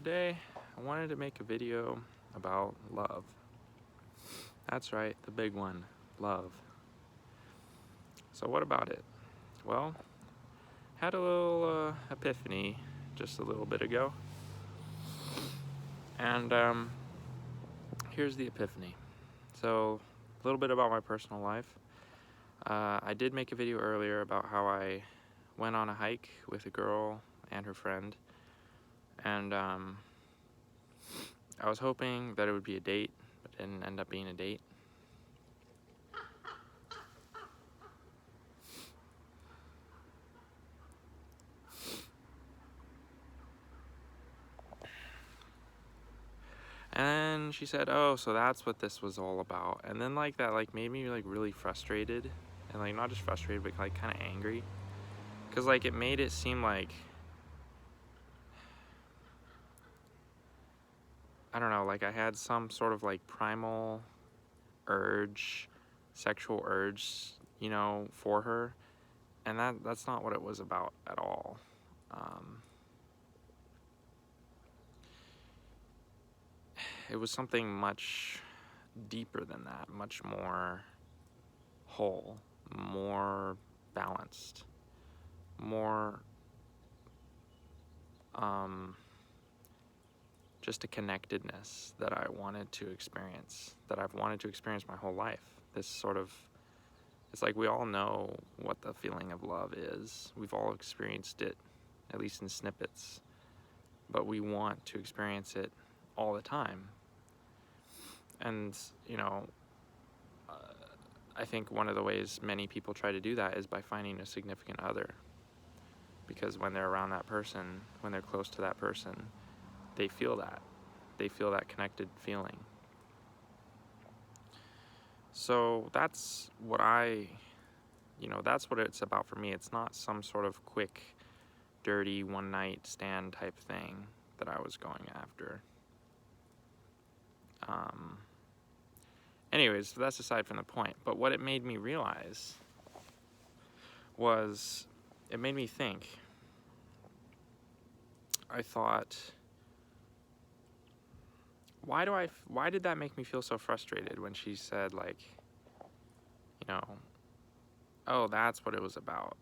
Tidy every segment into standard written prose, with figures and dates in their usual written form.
today I wanted to make a video about love. That's right, the big one, love. So what about it? Well, had a little epiphany just a little bit ago. And here's the epiphany. So a little bit about my personal life. I did make a video earlier about how I went on a hike with a girl and her friend. And I was hoping that it would be a date, but it didn't end up being a date. And she said, oh, so that's what this was all about. And then that made me really frustrated, and not just frustrated, but kind of angry, because it made it seem like, I don't know, I had some sort of primal urge, sexual urge, for her, and that's not what it was about at all. It was something much deeper than that, much more whole, more balanced, more just a connectedness that I wanted to experience, that I've wanted to experience my whole life. This sort of, it's like we all know what the feeling of love is. We've all experienced it, at least in snippets, but we want to experience it all the time. And, I think one of the ways many people try to do that is by finding a significant other. Because when they're around that person, when they're close to that person, they feel that. They feel that connected feeling. So that's what that's what it's about for me. It's not some sort of quick, dirty, one-night stand type thing that I was going after. Anyways, that's aside from the point. But what it made me realize was, it made me think. I thought, why did that make me feel so frustrated when she said, oh, that's what it was about?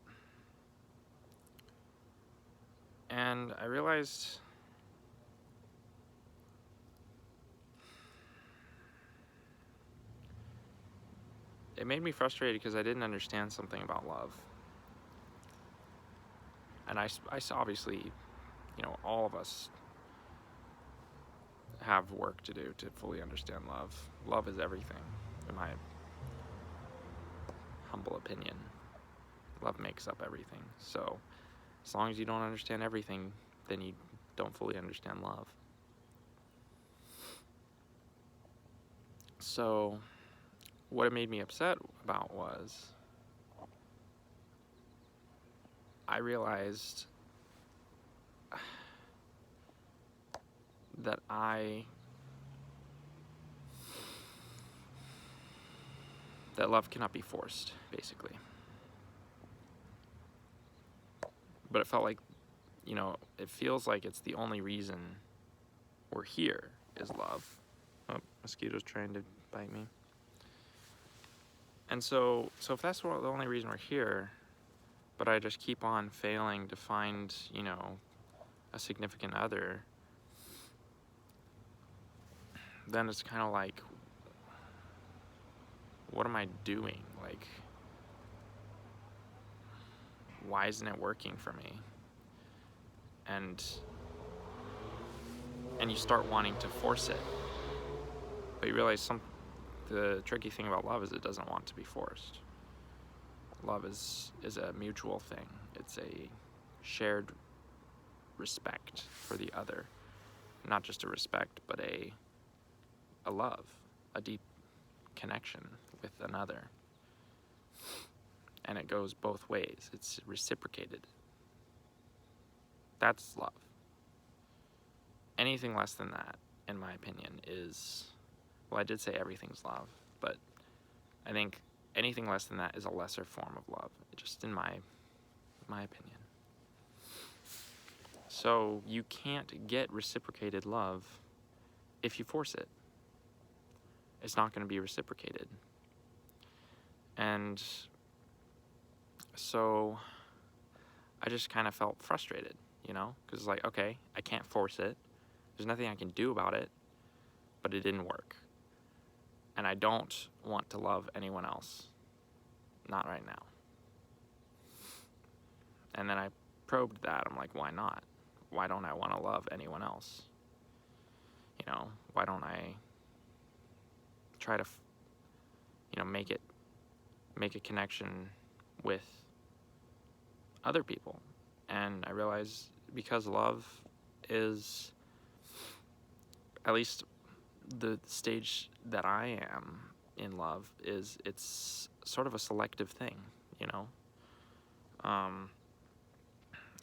And I realized it made me frustrated because I didn't understand something about love. And I obviously, all of us have work to do to fully understand love. Love is everything, in my humble opinion. Love makes up everything. So as long as you don't understand everything, then you don't fully understand love. So what it made me upset about was, I realized that love cannot be forced, basically. But it felt like, it feels like it's the only reason we're here is love. Oh, mosquito's trying to bite me. And so if that's the only reason we're here, but I just keep on failing to find, a significant other, then it's kind of like, what am I doing? Why isn't it working for me? And you start wanting to force it. But you realize the tricky thing about love is it doesn't want to be forced. Love is a mutual thing. It's a shared respect for the other. Not just a respect, but a love, a deep connection with another. And it goes both ways. It's reciprocated. That's love. Anything less than that, in my opinion, is, well, I did say everything's love, but I think anything less than that is a lesser form of love, just in my opinion. So you can't get reciprocated love if you force it. It's not going to be reciprocated. And so I just kind of felt frustrated, you know, because like, okay, I can't force it. There's nothing I can do about it, but it didn't work. And I don't want to love anyone else. Not right now. And then I probed that. I'm like, why not? Why don't I want to love anyone else? You know, why don't I try to, make a connection with other people? And I realized because love is, at least the stage that I am in love, is it's sort of a selective thing, you know?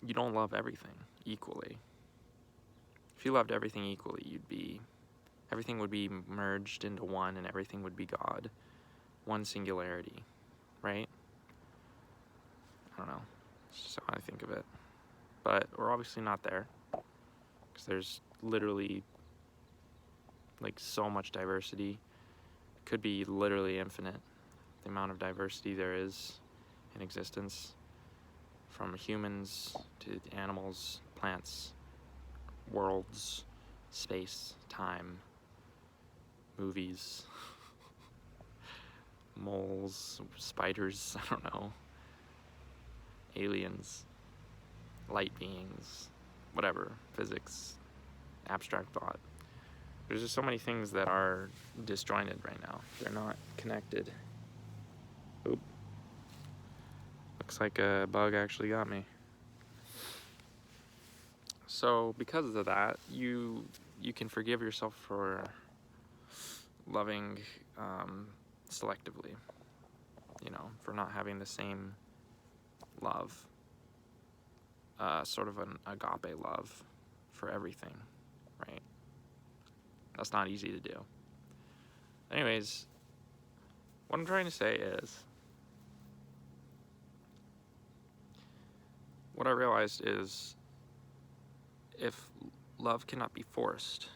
You don't love everything equally. If you loved everything equally, everything would be merged into one, and everything would be God. One singularity, right? I don't know. It's just how I think of it. But we're obviously not there, because there's literally like so much diversity. It could be literally infinite, the amount of diversity there is in existence, from humans to animals, plants, worlds, space, time, movies, moles, spiders, I don't know, aliens, light beings, whatever, physics, abstract thought. There's just so many things that are disjointed right now. They're not connected. Oop. Looks like a bug actually got me. So because of that, you can forgive yourself for loving selectively, for not having the same love, sort of an agape love for everything, right? That's not easy to do. Anyways, what I'm trying to say is, what I realized is, if love cannot be forced,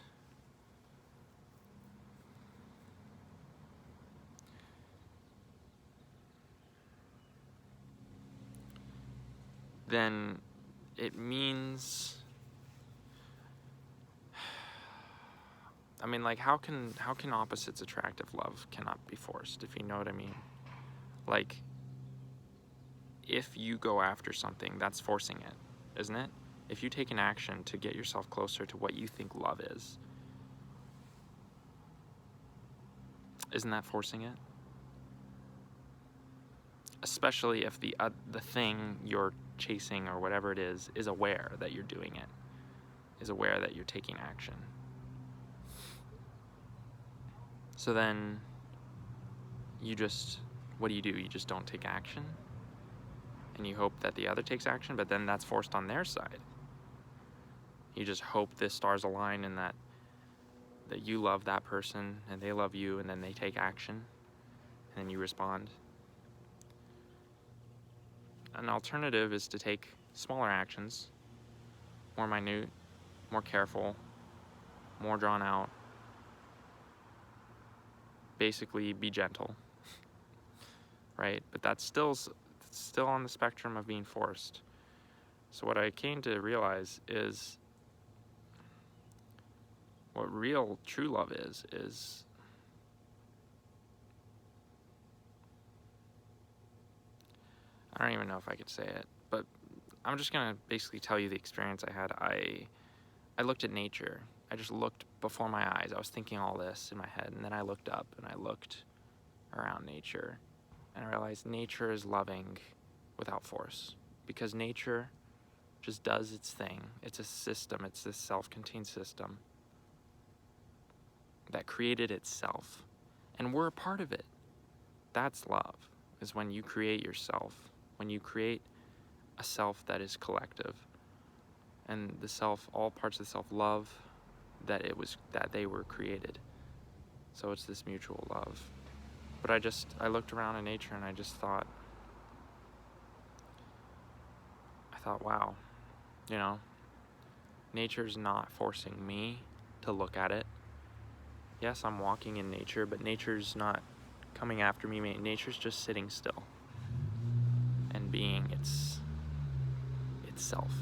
then it means, I mean, like, how can opposites attract if love cannot be forced, if you know what I mean? Like, if you go after something, that's forcing it, isn't it? If you take an action to get yourself closer to what you think love is, isn't that forcing it? Especially if the thing you're chasing, or whatever it is aware that you're doing it, is aware that you're taking action. So then what do? You just don't take action, and you hope that the other takes action, but then that's forced on their side. You just hope the stars align, and that you love that person and they love you, and then they take action, and then you respond. An alternative is to take smaller actions, more minute, more careful, more drawn out. Basically, be gentle, right? But that's still on the spectrum of being forced. So what I came to realize is, what real, true love is I don't even know if I could say it, but I'm just gonna basically tell you the experience I had. I looked at nature. I just looked before my eyes. I was thinking all this in my head, and then I looked up and I looked around nature, and I realized nature is loving without force, because nature just does its thing. It's a system. It's this self-contained system that created itself, and we're a part of it. That's love, is when you create yourself, when you create a self that is collective, and the self, all parts of the self, love that they were created. So it's this mutual love. But I looked around in nature, and I thought, wow, nature's not forcing me to look at it. Yes, I'm walking in nature, but nature's not coming after me. Nature's just sitting still and being itself.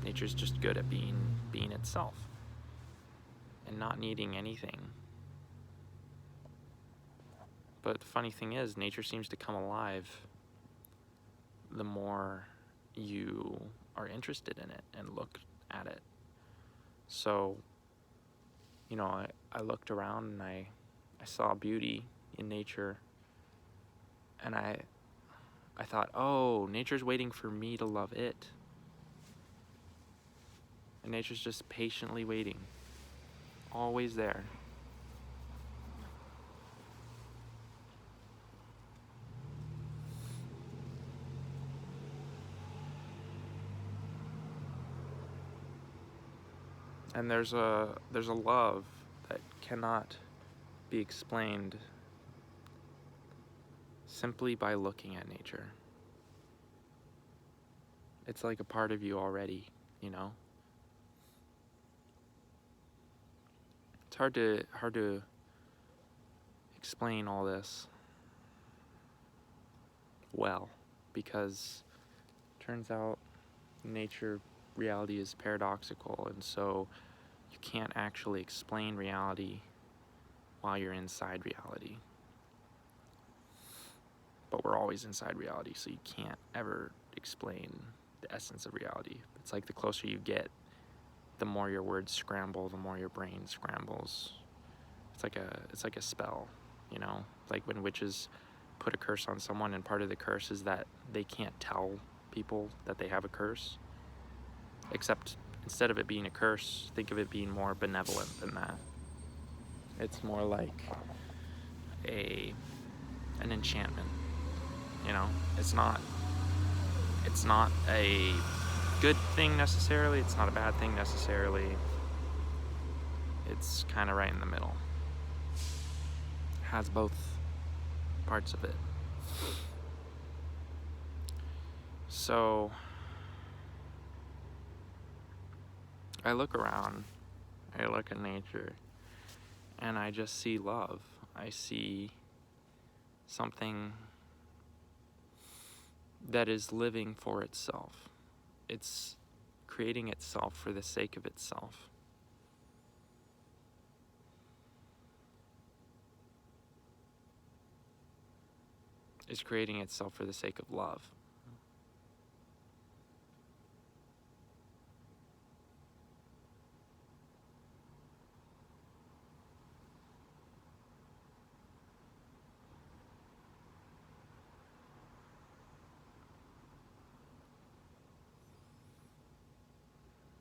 Nature's just good at being itself and not needing anything. But the funny thing is, nature seems to come alive the more you are interested in it and look at it. So, I looked around and I saw beauty in nature, and I thought, oh, nature's waiting for me to love it. And nature's just patiently waiting, always there. And there's a love that cannot be explained simply by looking at nature. It's like a part of you already, It's hard to explain all this well, because it turns out nature, reality is paradoxical, and so you can't actually explain reality while you're inside reality. But we're always inside reality, so you can't ever explain the essence of reality. It's like the closer you get, the more your words scramble, the more your brain scrambles. It's like a spell, like when witches put a curse on someone, and part of the curse is that they can't tell people that they have a curse. Except instead of it being a curse, think of it being more benevolent than that. It's more like an enchantment. It's not a good thing necessarily, it's not a bad thing necessarily. It's kind of right in the middle. It has both parts of it. So I look around, I look at nature, and I just see love. I see something that is living for itself. It's creating itself for the sake of itself. It's creating itself for the sake of love.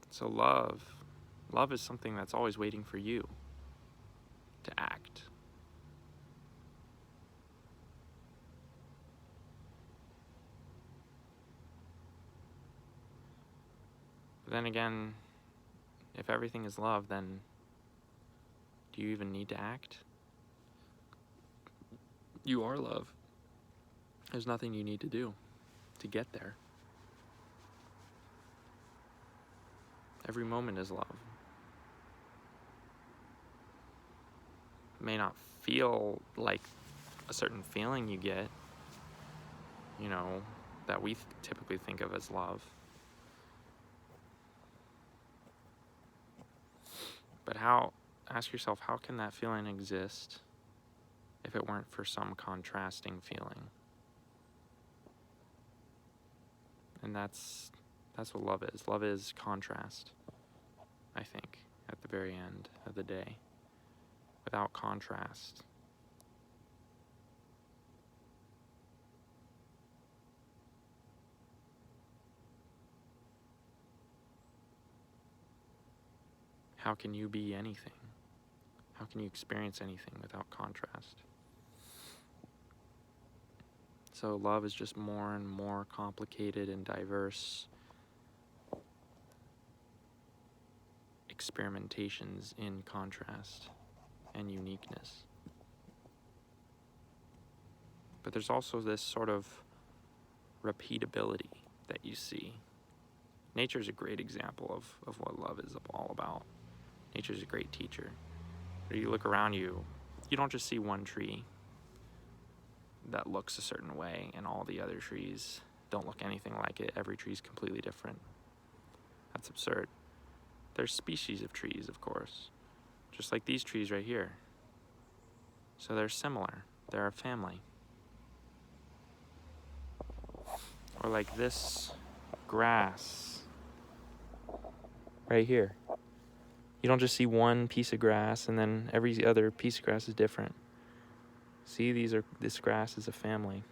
So love is something that's always waiting for you to act. But then again, if everything is love, then do you even need to act? You are love. There's nothing you need to do to get there. Every moment is love. It may not feel like a certain feeling you get, that we typically think of as love. But ask yourself, how can that feeling exist if it weren't for some contrasting feeling? And that's what love is. Love is contrast, I think, at the very end of the day. Without contrast, how can you be anything? How can you experience anything without contrast? So love is just more and more complicated and diverse experimentations in contrast and uniqueness. But there's also this sort of repeatability that you see. Nature's a great example of what love is all about. Nature's a great teacher. You look around you, you don't just see one tree that looks a certain way and all the other trees don't look anything like it. Every tree's completely different. That's absurd. There's species of trees, of course, just like these trees right here. So they're similar. They're a family. Or like this grass right here. You don't just see one piece of grass and then every other piece of grass is different. See, this grass is a family.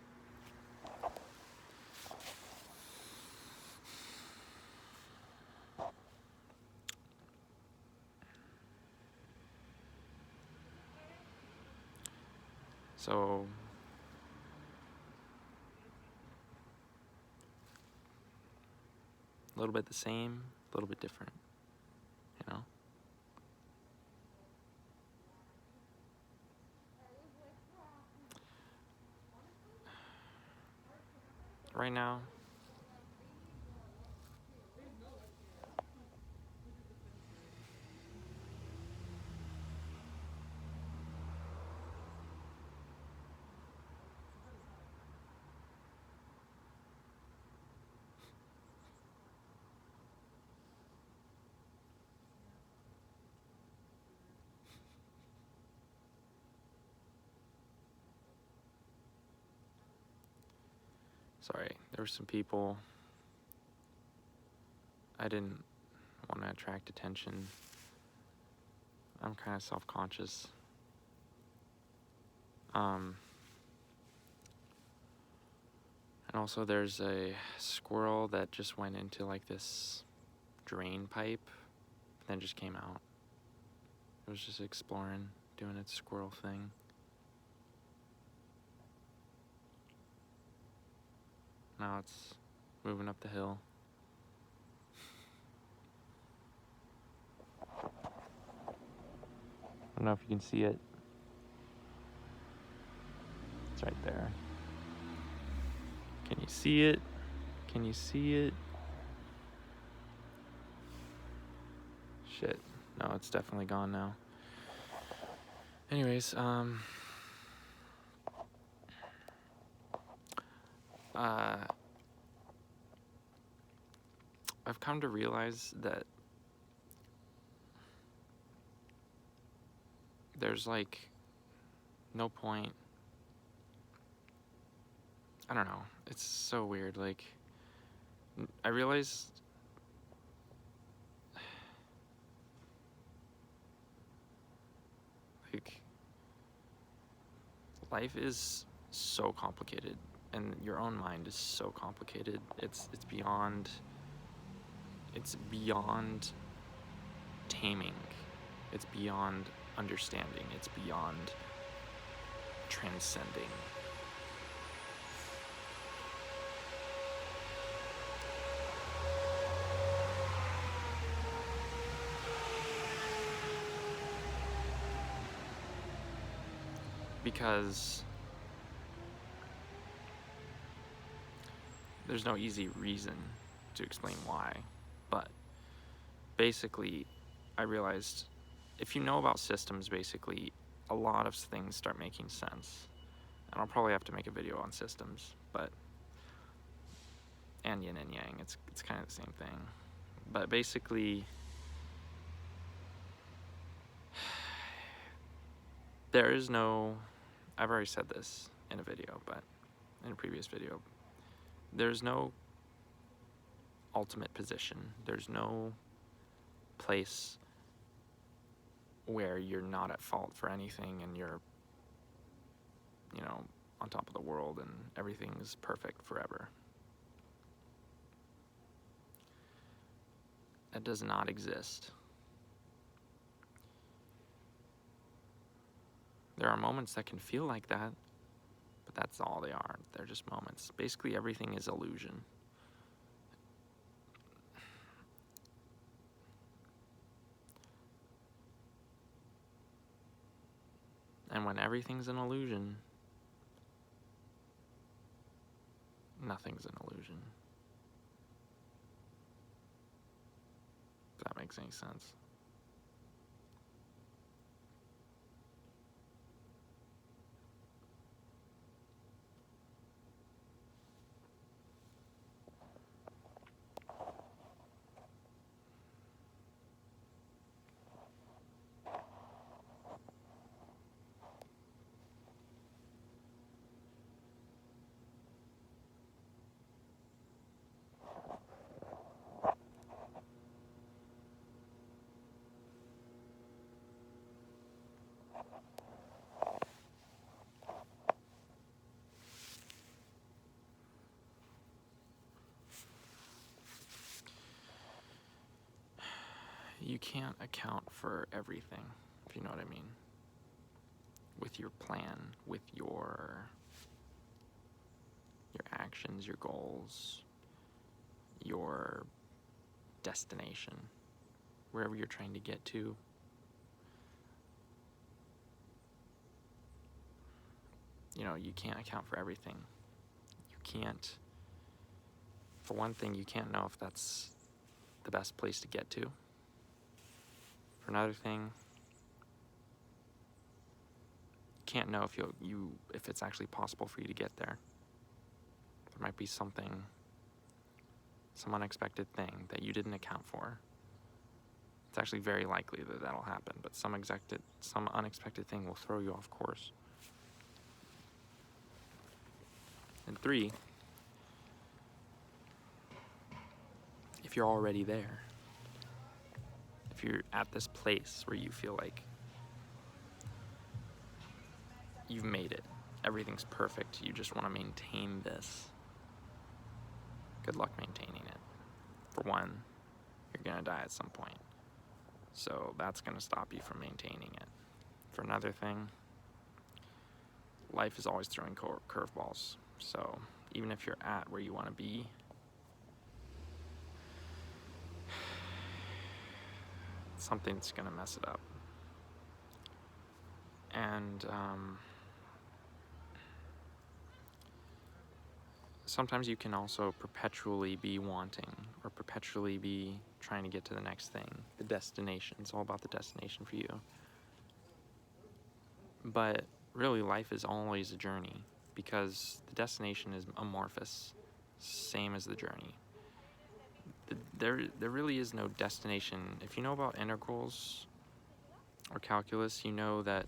So a little bit the same, a little bit different, you know? Right now, sorry, there were some people. I didn't want to attract attention. I'm kind of self-conscious. And also there's a squirrel that just went into like this drain pipe, then just came out. It was just exploring, doing its squirrel thing. Now it's moving up the hill. I don't know if you can see it. It's right there. Can you see it? Can you see it? Shit. No, it's definitely gone now. Anyways, I've come to realize that there's like no point. I don't know. It's so weird. Like, I realized like life is so complicated and your own mind is so complicated. It's beyond taming. It's beyond understanding. It's beyond transcending. Because there's no easy reason to explain why, but basically I realized if you know about systems, basically a lot of things start making sense. And I'll probably have to make a video on systems, but and yin and yang, it's kind of the same thing. But basically there is no, I've already said this in a video, but in a previous video, there's no ultimate position. There's no place where you're not at fault for anything and you're, you know, on top of the world and everything's perfect forever. That does not exist. There are moments that can feel like that, but that's all they are. They're just moments. Basically, everything is illusion. And when everything's an illusion, nothing's an illusion. makes any sense. You can't account for everything, if you know what I mean. With your plan, with your actions, your goals, your destination, wherever you're trying to get to. You know, you can't account for everything. You can't, for one thing, you can't know if that's the best place to get to. For another thing, you can't know if if it's actually possible for you to get there. There might be some unexpected thing that you didn't account for. It's actually very likely that that'll happen, but some unexpected thing will throw you off course. And 3, if you're already there, if you're at this place where you feel like you've made it, everything's perfect, you just want to maintain this, good luck maintaining it. For one, you're going to die at some point, so that's going to stop you from maintaining it. For another thing, life is always throwing curveballs, so even if you're at where you want to be, something's going to mess it up. And sometimes you can also perpetually be wanting, or perpetually be trying to get to the next thing, the destination. It's all about the destination for you. But really, life is always a journey, because the destination is amorphous, same as the journey. There really is no destination. If you know about integrals or calculus, you know that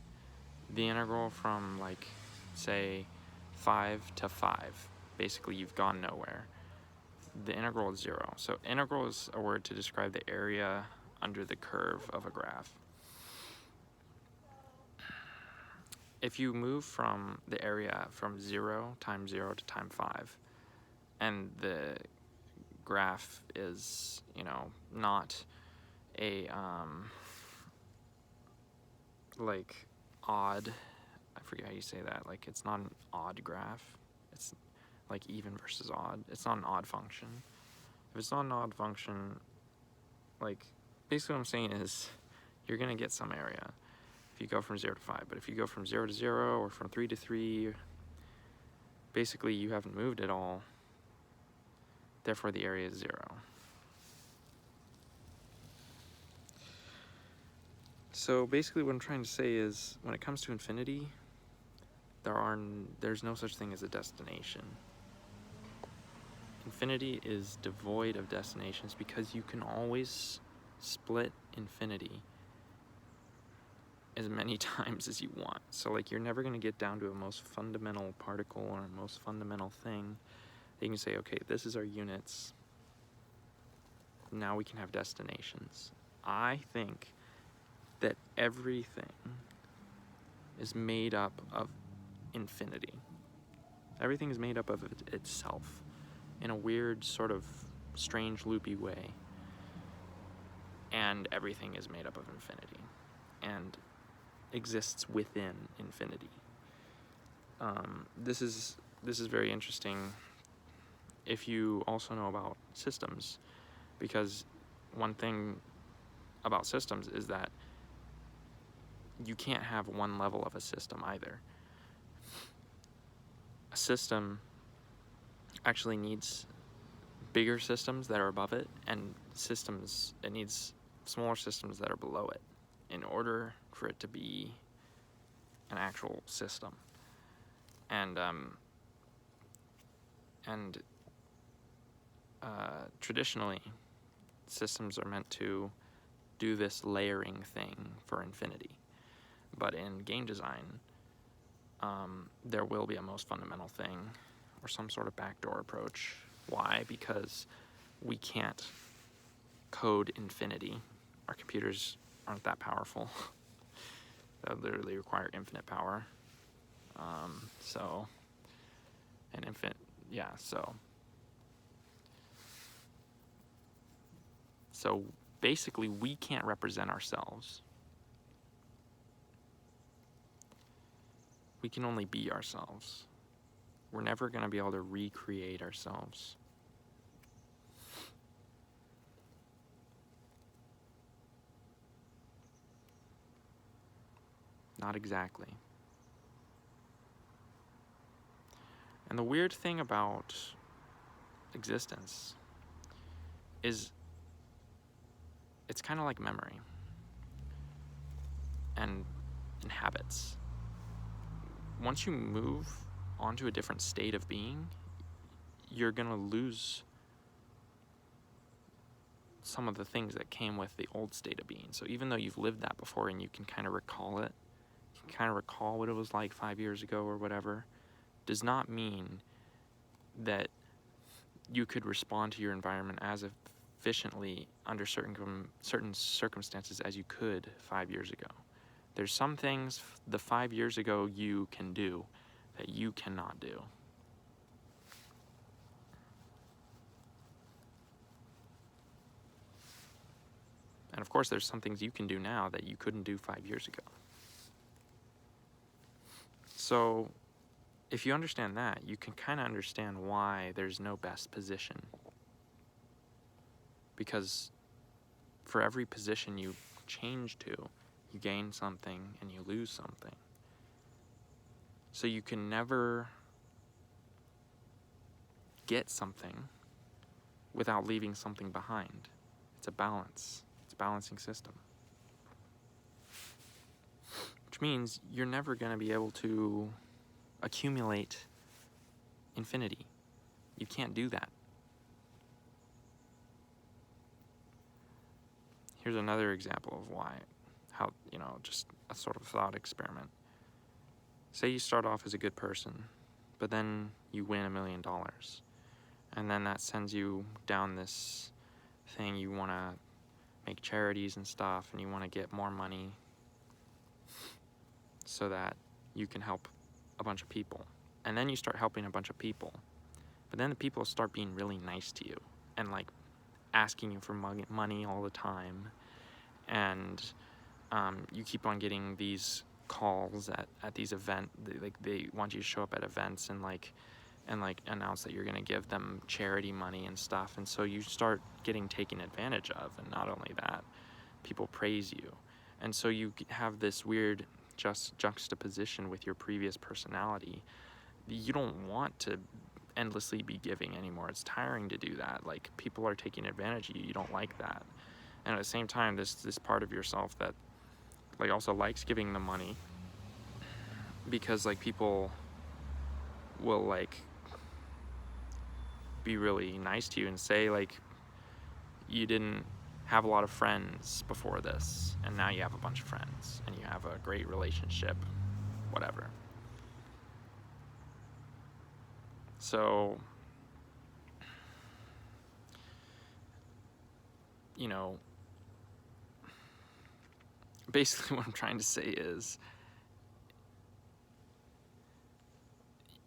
the integral from, like, say 5 to 5, basically you've gone nowhere. The integral is 0. So integral is a word to describe the area under the curve of a graph. If you move from the area from 0 times 0 to time 5, and the graph is, not a, like, odd, I forget how you say that, like, it's not an odd graph, it's like even versus odd, it's not an odd function. If it's not an odd function, like, basically what I'm saying is, you're gonna get some area if you go from 0 to 5, but if you go from 0 to 0, or from 3 to 3, basically you haven't moved at all, therefore the area is 0. So basically what I'm trying to say is, when it comes to infinity, there's no such thing as a destination. Infinity is devoid of destinations, because you can always split infinity as many times as you want. So, like, you're never going to get down to a most fundamental particle or a most fundamental thing. You can say, okay, this is our units. Now we can have destinations. I think that everything is made up of infinity. Everything is made up of itself in a weird, sort of strange, loopy way. And everything is made up of infinity and exists within infinity. This is very interesting if you also know about systems, because one thing about systems is that you can't have one level of a system either. A system actually needs bigger systems that are above it, and it needs smaller systems that are below it in order for it to be an actual system. And traditionally, systems are meant to do this layering thing for infinity. But in game design, there will be a most fundamental thing or some sort of backdoor approach. Why? Because we can't code infinity. Our computers aren't that powerful. They literally require infinite power. So basically, we can't represent ourselves. We can only be ourselves. We're never going to be able to recreate ourselves. Not exactly. And the weird thing about existence is it's kind of like memory and habits. Once you move onto a different state of being, you're going to lose some of the things that came with the old state of being. So even though you've lived that before and you can kind of recall it, you can kind of recall what it was like 5 years ago or whatever, does not mean that you could respond to your environment as efficiently under certain circumstances as you could 5 years ago. There's some things the 5 years ago you can do that you cannot do. And of course, there's some things you can do now that you couldn't do 5 years ago. So if you understand that, you can kind of understand why there's no best position. Because for every position you change to, you gain something and you lose something. So you can never get something without leaving something behind. It's a balance. It's a balancing system. Which means you're never going to be able to accumulate infinity. You can't do that. Here's another example of how, just a sort of thought experiment. Say you start off as a good person, but then you win $1 million. And then that sends you down this thing. You want to make charities and stuff, and you want to get more money so that you can help a bunch of people. And then you start helping a bunch of people. But then the people start being really nice to you and like asking you for money all the time. And you keep on getting these calls at these events. They want you to show up at events and announce that you're going to give them charity money and stuff. And so you start getting taken advantage of. And not only that, people praise you. And so you have this weird juxtaposition with your previous personality. You don't want to endlessly be giving anymore. It's tiring to do that. Like, people are taking advantage of you. You don't like that. And at the same time, this part of yourself that like also likes giving the money, because like people will like be really nice to you and say like, you didn't have a lot of friends before this and now you have a bunch of friends and you have a great relationship, whatever. So basically what I'm trying to say is,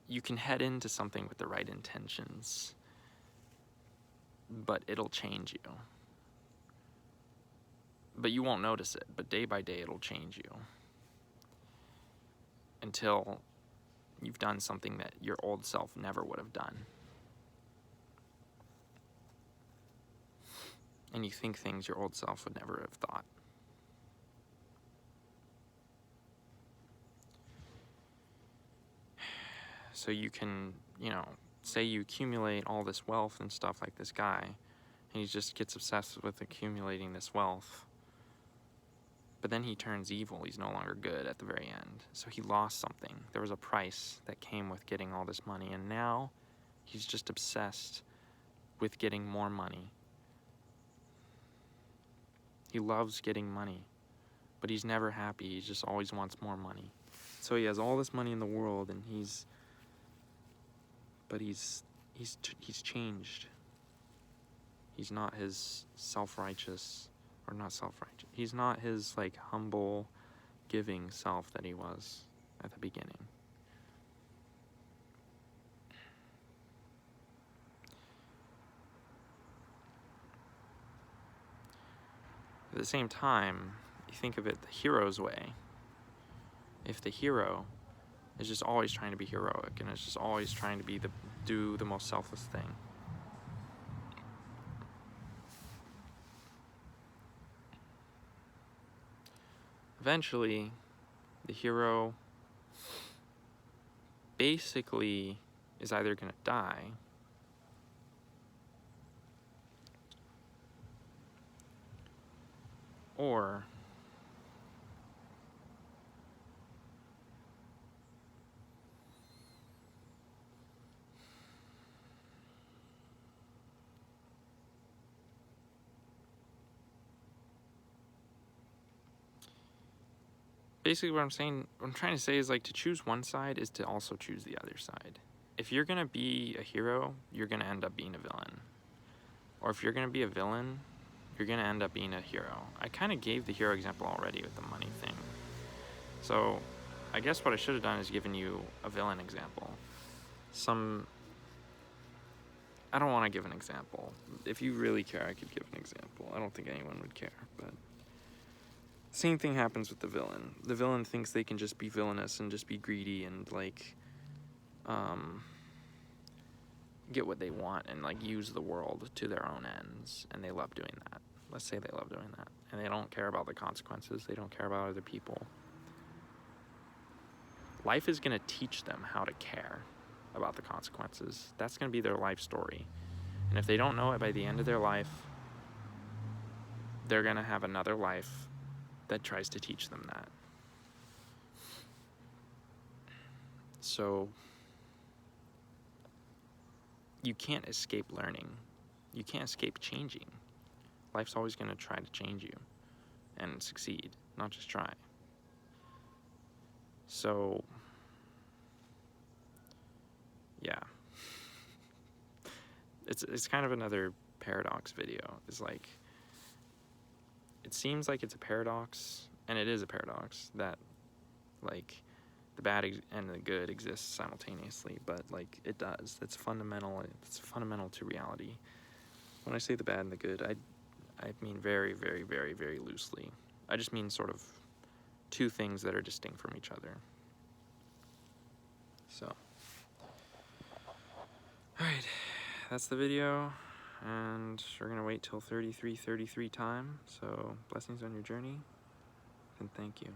you can head into something with the right intentions, but it'll change you. But you won't notice it, but day by day it'll change you. Until you've done something that your old self never would have done. And you think things your old self would never have thought. So you can, say you accumulate all this wealth and stuff like this guy, and he just gets obsessed with accumulating this wealth. But then he turns evil. He's no longer good at the very end. So he lost something. There was a price that came with getting all this money, and now he's just obsessed with getting more money. He loves getting money, but he's never happy. He just always wants more money. So he has all this money in the world, and he's changed. He's not his self-righteous, or not self-righteous. He's not his like humble, giving self that he was at the beginning. At the same time, you think of it the hero's way. If the hero is just always trying to be heroic and is just always trying to do the most selfless thing, eventually the hero basically is either going to die or basically what I'm trying to say is like to choose one side is to also choose the other side. If you're going to be a hero, you're going to end up being a villain. Or if you're going to be a villain, you're going to end up being a hero. I kind of gave the hero example already with the money thing. So I guess what I should have done is given you a villain example. I don't want to give an example. If you really care, I could give an example. I don't think anyone would care, but same thing happens with the villain. The villain thinks they can just be villainous and just be greedy and like get what they want and like use the world to their own ends, and they love doing that. Let's say they love doing that, and they don't care about the consequences. They don't care about other people. Life is going to teach them how to care about the consequences. That's going to be their life story. And if they don't know it by the end of their life, they're going to have another life that tries to teach them that. So you can't escape learning. You can't escape changing. Life's always going to try to change you and succeed, not just try. So, yeah. It's kind of another paradox video. It's like, it seems like it's a paradox, and it is a paradox, that like the bad and the good exist simultaneously, but like it does. It's fundamental to reality. When I say the bad and the good, I mean very, very, very, very loosely. I just mean sort of two things that are distinct from each other. So, alright, that's the video, and we're gonna wait till 33:33 time, so blessings on your journey, and thank you.